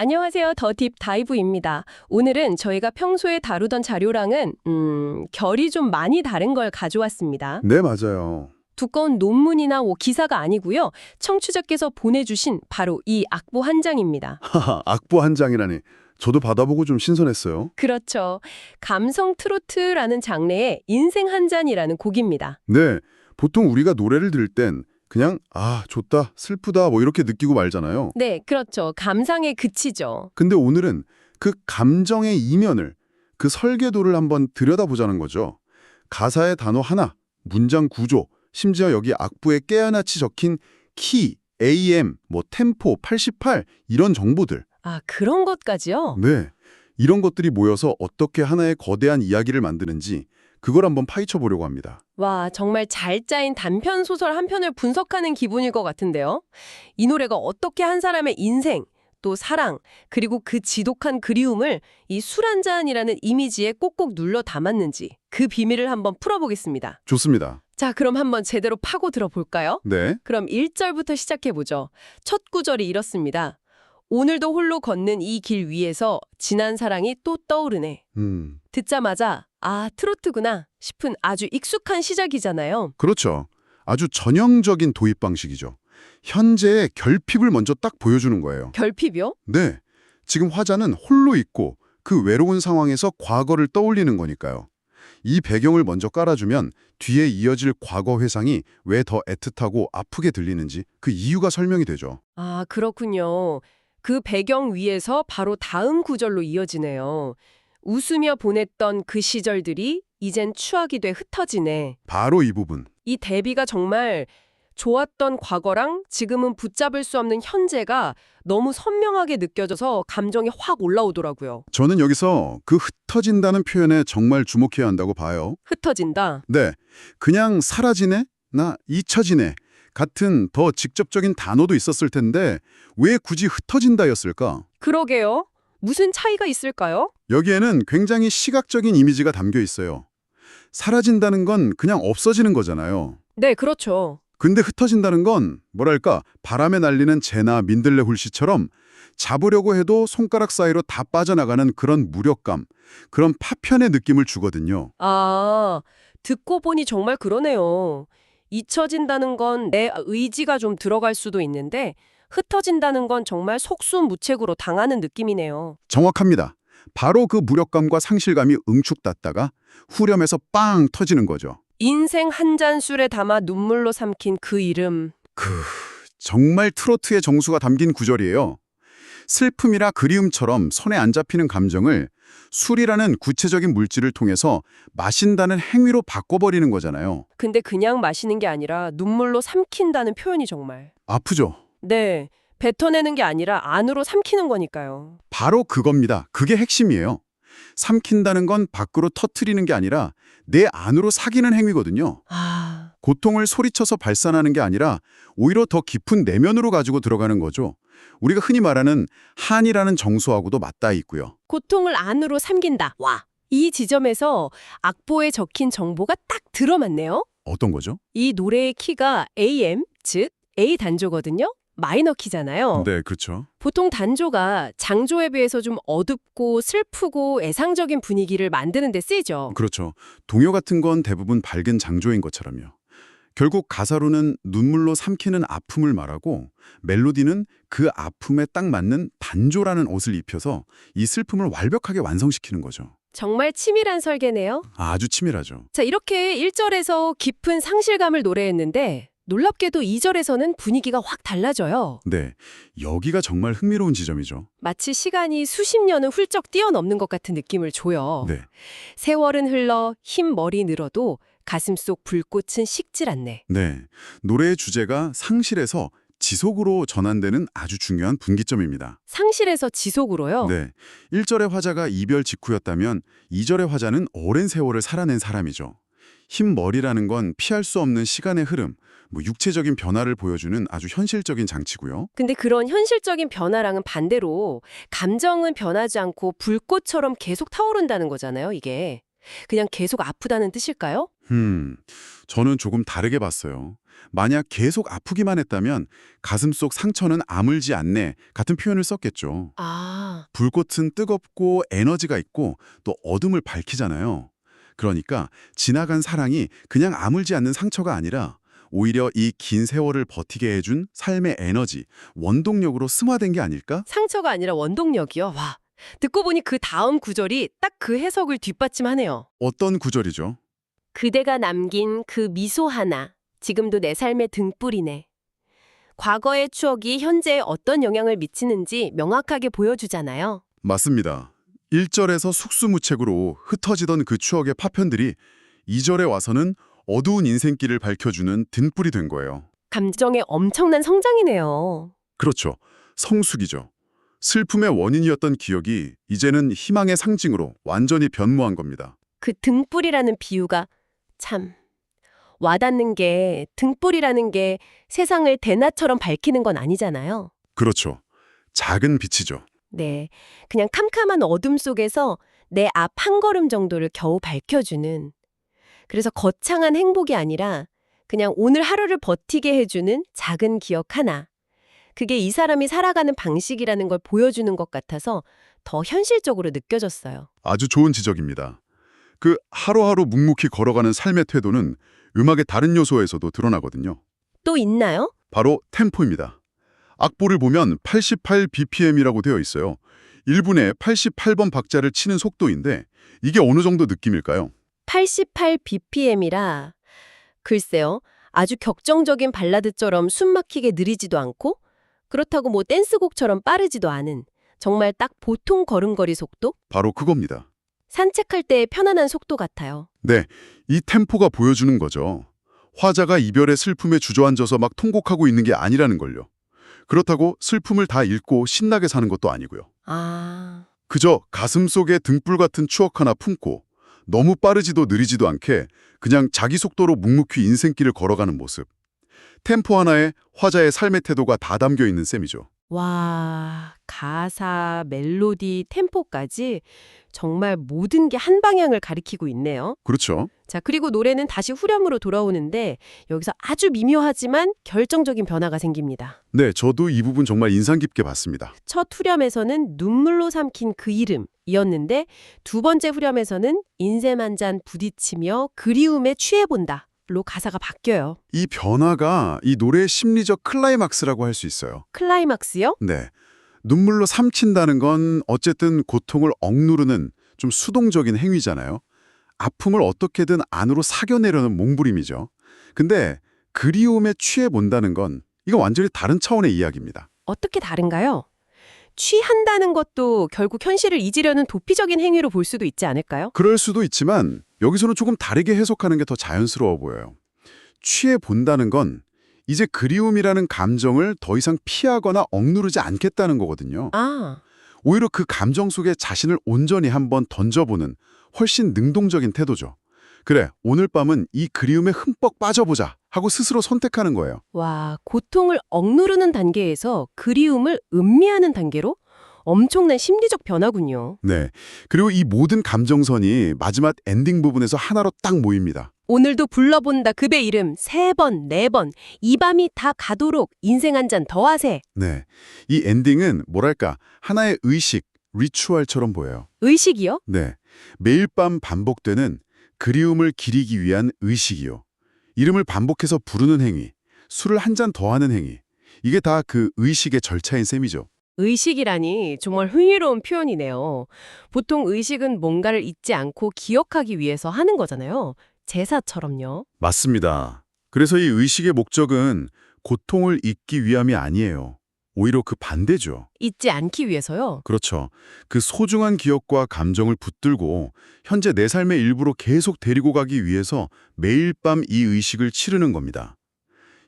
안녕하세요. 더 딥 다이브입니다. 오늘은 저희가 평소에 다루던 자료랑은 결이 좀 많이 다른 걸 가져왔습니다. 네, 맞아요. 두꺼운 논문이나 기사가 아니고요. 청취자께서 보내주신 바로 이 악보 한 장입니다. 하하, 악보 한 장이라니. 저도 받아보고 좀 신선했어요. 그렇죠. 감성 트로트라는 장르의 인생 한 잔이라는 곡입니다. 네, 보통 우리가 노래를 들을 땐 그냥 좋다, 슬프다 뭐 이렇게 느끼고 말잖아요. 네, 그렇죠. 감상에 그치죠. 근데 오늘은 그 감정의 이면을, 그 설계도를 한번 들여다보자는 거죠. 가사의 단어 하나, 문장 구조, 심지어 여기 악보에 깨알같이 적힌 키, AM, 템포, 88 이런 정보들. 아, 그런 것까지요? 네, 이런 것들이 모여서 어떻게 하나의 거대한 이야기를 만드는지 그걸 한번 파헤쳐 보려고 합니다. 와, 정말 잘 짜인 단편 소설 한 편을 분석하는 기분일 것 같은데요. 이 노래가 어떻게 한 사람의 인생, 또 사랑, 그리고 그 지독한 그리움을 이 술 한 잔이라는 이미지에 꼭꼭 눌러 담았는지 그 비밀을 한번 풀어보겠습니다. 좋습니다. 자, 그럼 한번 제대로 파고 들어볼까요? 네, 그럼 1절부터 시작해보죠. 첫 구절이 이렇습니다. 오늘도 홀로 걷는 이 길 위에서 지난 사랑이 또 떠오르네. 듣자마자 트로트구나 싶은 아주 익숙한 시작이잖아요. 그렇죠. 아주 전형적인 도입 방식이죠. 현재의 결핍을 먼저 딱 보여주는 거예요. 결핍이요? 네, 지금 화자는 홀로 있고 그 외로운 상황에서 과거를 떠올리는 거니까요. 이 배경을 먼저 깔아주면 뒤에 이어질 과거 회상이 왜 더 애틋하고 아프게 들리는지 그 이유가 설명이 되죠. 아, 그렇군요. 그 배경 위에서 바로 다음 구절로 이어지네요. 웃으며 보냈던 그 시절들이 이젠 추억이 돼 흩어지네. 바로 이 부분. 이 대비가 정말 좋았던 과거랑 지금은 붙잡을 수 없는 현재가 너무 선명하게 느껴져서 감정이 확 올라오더라고요. 저는 여기서 그 흩어진다는 표현에 정말 주목해야 한다고 봐요. 흩어진다. 네, 그냥 사라지네? 나 잊혀지네? 같은 더 직접적인 단어도 있었을 텐데 왜 굳이 흩어진다였을까? 그러게요. 무슨 차이가 있을까요? 여기에는 굉장히 시각적인 이미지가 담겨 있어요. 사라진다는 건 그냥 없어지는 거잖아요. 네, 그렇죠. 근데 흩어진다는 건 뭐랄까 바람에 날리는 재나 민들레 훌시처럼 잡으려고 해도 손가락 사이로 다 빠져나가는 그런 무력감, 그런 파편의 느낌을 주거든요. 아, 듣고 보니 정말 그러네요. 잊혀진다는 건 내 의지가 좀 들어갈 수도 있는데 흩어진다는 건 정말 속수무책으로 당하는 느낌이네요. 정확합니다. 바로 그 무력감과 상실감이 응축됐다가 후렴에서 빵 터지는 거죠. 인생 한 잔 술에 담아 눈물로 삼킨 그 이름. 정말 트로트의 정수가 담긴 구절이에요. 슬픔이라 그리움처럼 손에 안 잡히는 감정을 술이라는 구체적인 물질을 통해서 마신다는 행위로 바꿔버리는 거잖아요. 근데 그냥 마시는 게 아니라 눈물로 삼킨다는 표현이 정말. 아프죠? 네, 뱉어내는 게 아니라 안으로 삼키는 거니까요. 바로 그겁니다. 그게 핵심이에요. 삼킨다는 건 밖으로 터트리는 게 아니라 내 안으로 사기는 행위거든요. 아, 고통을 소리쳐서 발산하는 게 아니라 오히려 더 깊은 내면으로 가지고 들어가는 거죠. 우리가 흔히 말하는 한이라는 정수하고도 맞닿아 있고요. 고통을 안으로 삼긴다. 와. 이 지점에서 악보에 적힌 정보가 딱 들어맞네요. 어떤 거죠? 이 노래의 키가 AM, 즉 A 단조거든요. 마이너 키잖아요. 네, 그렇죠. 보통 단조가 장조에 비해서 좀 어둡고 슬프고 애상적인 분위기를 만드는 데 쓰이죠. 그렇죠. 동요 같은 건 대부분 밝은 장조인 것처럼요. 결국 가사로는 눈물로 삼키는 아픔을 말하고 멜로디는 그 아픔에 딱 맞는 단조라는 옷을 입혀서 이 슬픔을 완벽하게 완성시키는 거죠. 정말 치밀한 설계네요. 아주 치밀하죠. 자, 이렇게 1절에서 깊은 상실감을 노래했는데 놀랍게도 2절에서는 분위기가 확 달라져요. 네, 여기가 정말 흥미로운 지점이죠. 마치 시간이 수십 년을 훌쩍 뛰어넘는 것 같은 느낌을 줘요. 네, 세월은 흘러 흰 머리 늘어도 가슴속 불꽃은 식질 않네. 네. 노래의 주제가 상실에서 지속으로 전환되는 아주 중요한 분기점입니다. 상실에서 지속으로요? 네, 1절의 화자가 이별 직후였다면 2절의 화자는 오랜 세월을 살아낸 사람이죠. 흰 머리라는 건 피할 수 없는 시간의 흐름, 육체적인 변화를 보여주는 아주 현실적인 장치고요. 근데 그런 현실적인 변화랑은 반대로 감정은 변하지 않고 불꽃처럼 계속 타오른다는 거잖아요, 이게. 그냥 계속 아프다는 뜻일까요? 저는 조금 다르게 봤어요. 만약 계속 아프기만 했다면 가슴 속 상처는 아물지 않네 같은 표현을 썼겠죠. 불꽃은 뜨겁고 에너지가 있고 또 어둠을 밝히잖아요. 그러니까 지나간 사랑이 그냥 아물지 않는 상처가 아니라 오히려 이 긴 세월을 버티게 해준 삶의 에너지, 원동력으로 승화된 게 아닐까? 상처가 아니라 원동력이요. 와. 듣고 보니 그 다음 구절이 딱 그 해석을 뒷받침하네요. 어떤 구절이죠? 그대가 남긴 그 미소 하나, 지금도 내 삶의 등불이네. 과거의 추억이 현재에 어떤 영향을 미치는지 명확하게 보여주잖아요. 맞습니다. 1절에서 속수무책으로 흩어지던 그 추억의 파편들이 2절에 와서는 어두운 인생길을 밝혀주는 등불이 된 거예요. 감정의 엄청난 성장이네요. 그렇죠. 성숙이죠. 슬픔의 원인이었던 기억이 이제는 희망의 상징으로 완전히 변모한 겁니다. 그 등불이라는 비유가 참 와닿는 게 등불이라는 게 세상을 대낮처럼 밝히는 건 아니잖아요. 그렇죠. 작은 빛이죠. 네, 그냥 캄캄한 어둠 속에서 내 앞 한 걸음 정도를 겨우 밝혀주는 그래서 거창한 행복이 아니라 그냥 오늘 하루를 버티게 해주는 작은 기억 하나. 그게 이 사람이 살아가는 방식이라는 걸 보여주는 것 같아서 더 현실적으로 느껴졌어요. 아주 좋은 지적입니다. 그 하루하루 묵묵히 걸어가는 삶의 태도는 음악의 다른 요소에서도 드러나거든요. 또 있나요? 바로 템포입니다. 악보를 보면 88bpm이라고 되어 있어요. 1분에 88번 박자를 치는 속도인데 이게 어느 정도 느낌일까요? 88bpm이라 글쎄요. 아주 격정적인 발라드처럼 숨막히게 느리지도 않고 그렇다고 뭐 댄스곡처럼 빠르지도 않은 정말 딱 보통 걸음걸이 속도? 바로 그겁니다. 산책할 때의 편안한 속도 같아요. 네, 이 템포가 보여주는 거죠. 화자가 이별의 슬픔에 주저앉아서 막 통곡하고 있는 게 아니라는 걸요. 그렇다고 슬픔을 다 잃고 신나게 사는 것도 아니고요. 아, 그저 가슴 속에 등불 같은 추억 하나 품고 너무 빠르지도 느리지도 않게 그냥 자기 속도로 묵묵히 인생길을 걸어가는 모습. 템포 하나에 화자의 삶의 태도가 다 담겨 있는 셈이죠. 와, 가사, 멜로디, 템포까지 정말 모든 게 한 방향을 가리키고 있네요. 그렇죠. 자, 그리고 노래는 다시 후렴으로 돌아오는데 여기서 아주 미묘하지만 결정적인 변화가 생깁니다. 네, 저도 이 부분 정말 인상 깊게 봤습니다. 첫 후렴에서는 눈물로 삼킨 그 이름이었는데 두 번째 후렴에서는 인생 한 잔 부딪히며 그리움에 취해본다. 로 가사가 바뀌어요. 이 변화가 이 노래의 심리적 클라이막스라고 할 수 있어요. 클라이막스요? 네. 눈물로 삼킨다는 건 어쨌든 고통을 억누르는 좀 수동적인 행위잖아요. 아픔을 어떻게든 안으로 사겨내려는 몸부림이죠. 근데 그리움에 취해본다는 건 이거 완전히 다른 차원의 이야기입니다. 어떻게 다른가요? 취한다는 것도 결국 현실을 잊으려는 도피적인 행위로 볼 수도 있지 않을까요? 그럴 수도 있지만 여기서는 조금 다르게 해석하는 게 더 자연스러워 보여요. 취해본다는 건 이제 그리움이라는 감정을 더 이상 피하거나 억누르지 않겠다는 거거든요. 아, 오히려 그 감정 속에 자신을 온전히 한번 던져보는 훨씬 능동적인 태도죠. 그래, 오늘 밤은 이 그리움에 흠뻑 빠져보자 하고 스스로 선택하는 거예요. 와, 고통을 억누르는 단계에서 그리움을 음미하는 단계로 엄청난 심리적 변화군요. 네. 그리고 이 모든 감정선이 마지막 엔딩 부분에서 하나로 딱 모입니다. 오늘도 불러본다 급의 이름 3번, 4번 이 밤이 다 가도록 인생 한 잔 더 하세. 네. 이 엔딩은 뭐랄까 하나의 의식, 리추얼처럼 보여요. 의식이요? 네. 매일 밤 반복되는 그리움을 기리기 위한 의식이요. 이름을 반복해서 부르는 행위, 술을 한 잔 더 하는 행위. 이게 다 그 의식의 절차인 셈이죠. 의식이라니 정말 흥미로운 표현이네요. 보통 의식은 뭔가를 잊지 않고 기억하기 위해서 하는 거잖아요. 제사처럼요. 맞습니다. 그래서 이 의식의 목적은 고통을 잊기 위함이 아니에요. 오히려 그 반대죠. 잊지 않기 위해서요. 그렇죠. 그 소중한 기억과 감정을 붙들고 현재 내 삶의 일부로 계속 데리고 가기 위해서 매일 밤 이 의식을 치르는 겁니다.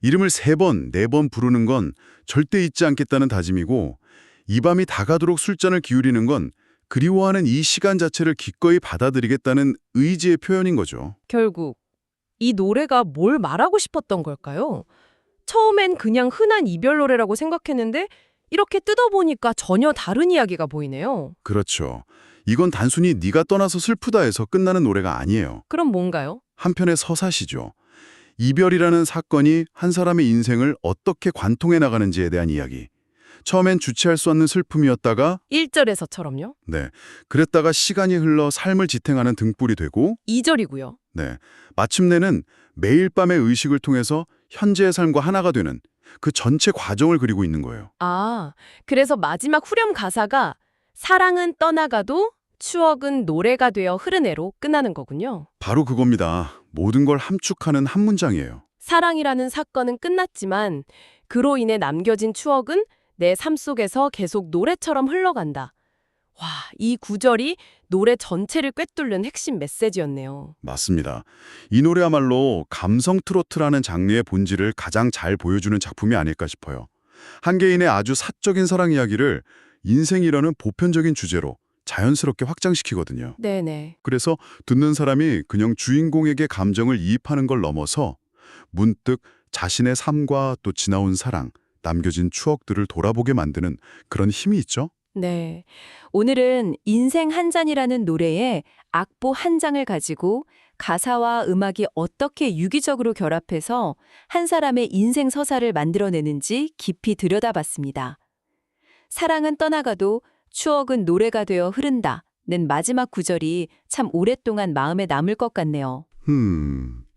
이름을 3번, 4번 부르는 건 절대 잊지 않겠다는 다짐이고 이 밤이 다가도록 술잔을 기울이는 건 그리워하는 이 시간 자체를 기꺼이 받아들이겠다는 의지의 표현인 거죠. 결국 이 노래가 뭘 말하고 싶었던 걸까요? 처음엔 그냥 흔한 이별 노래라고 생각했는데 이렇게 뜯어보니까 전혀 다른 이야기가 보이네요. 그렇죠. 이건 단순히 네가 떠나서 슬프다 해서 끝나는 노래가 아니에요. 그럼 뭔가요? 한편의 서사시죠. 이별이라는 사건이 한 사람의 인생을 어떻게 관통해 나가는지에 대한 이야기. 처음엔 주체할 수 없는 슬픔이었다가 1절에서처럼요. 네, 그랬다가 시간이 흘러 삶을 지탱하는 등불이 되고 2절이고요. 네, 마침내는 매일 밤의 의식을 통해서 현재의 삶과 하나가 되는 그 전체 과정을 그리고 있는 거예요. 아, 그래서 마지막 후렴 가사가 사랑은 떠나가도 추억은 노래가 되어 흐르네로 끝나는 거군요. 바로 그겁니다. 모든 걸 함축하는 한 문장이에요. 사랑이라는 사건은 끝났지만 그로 인해 남겨진 추억은 내 삶 속에서 계속 노래처럼 흘러간다. 와, 이 구절이 노래 전체를 꿰뚫는 핵심 메시지였네요. 맞습니다. 이 노래야말로 감성 트로트라는 장르의 본질을 가장 잘 보여주는 작품이 아닐까 싶어요. 한 개인의 아주 사적인 사랑 이야기를 인생이라는 보편적인 주제로 자연스럽게 확장시키거든요. 네네. 그래서 듣는 사람이 그냥 주인공에게 감정을 이입하는 걸 넘어서 문득 자신의 삶과 또 지나온 사랑, 남겨진 추억들을 돌아보게 만드는 그런 힘이 있죠. 네. 오늘은 인생 한 잔이라는 노래에 악보 한 장을 가지고 가사와 음악이 어떻게 유기적으로 결합해서 한 사람의 인생 서사를 만들어내는지 깊이 들여다봤습니다. 사랑은 떠나가도 추억은 노래가 되어 흐른다는 마지막 구절이 참 오랫동안 마음에 남을 것 같네요.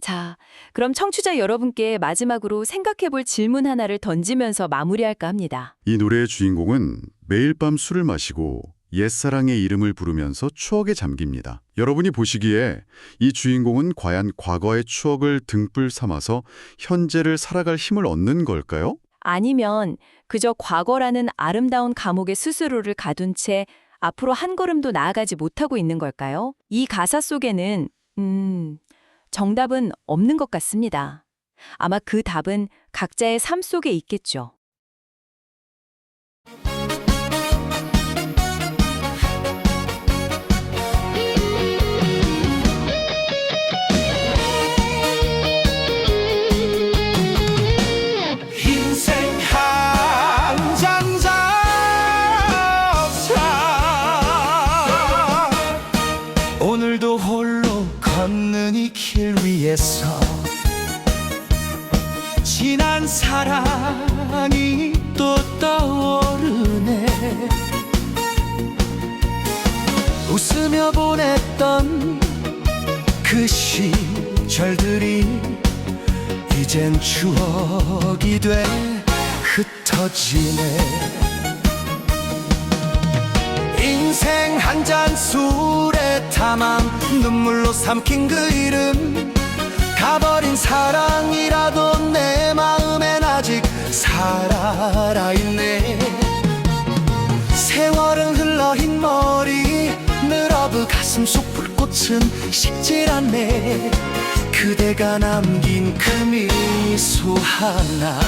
자, 그럼 청취자 여러분께 마지막으로 생각해볼 질문 하나를 던지면서 마무리할까 합니다. 이 노래의 주인공은 매일 밤 술을 마시고 옛사랑의 이름을 부르면서 추억에 잠깁니다. 여러분이 보시기에 이 주인공은 과연 과거의 추억을 등불 삼아서 현재를 살아갈 힘을 얻는 걸까요? 아니면 그저 과거라는 아름다운 감옥에 스스로를 가둔 채 앞으로 한 걸음도 나아가지 못하고 있는 걸까요? 이 가사 속에는 정답은 없는 것 같습니다. 아마 그 답은 각자의 삶 속에 있겠죠. 인생 한 잔 잡사 오늘도 홀로 걷는 이 길 위에서 지난 사랑이 또 떠오르네 웃으며 보냈던 그 시절들이 이젠 추억이 돼 흩어지네 인생 한 잔 술에 담아 눈물로 삼킨 그 이름 가버린 사랑이라도 내 마음엔 아직 살아있네 세월은 흘러 흰 머리 늘어부 가슴 속 불꽃은 식질 않네 그대가 남긴 그 미소 하나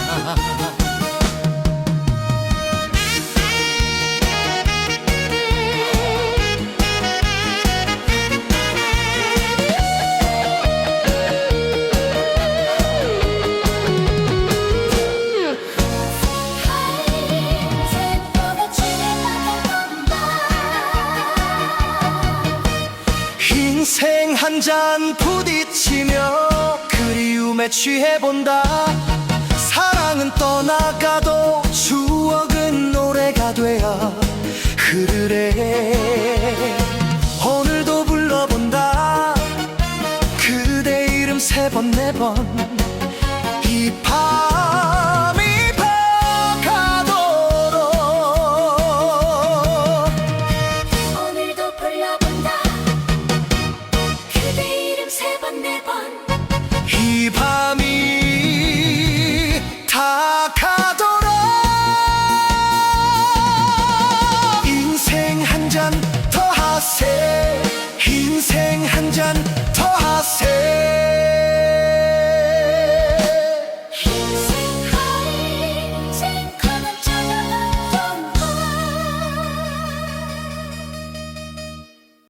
인생 한 잔 부딪히며 그리움에 취해본다 사랑은 떠나가도 추억은 노래가 되어 흐르래 오늘도 불러본다 그대 이름 세 번 네 번 이 밤이 밝아도록 오늘도 불러본다 그대 이름 세 번 네 번 이 밤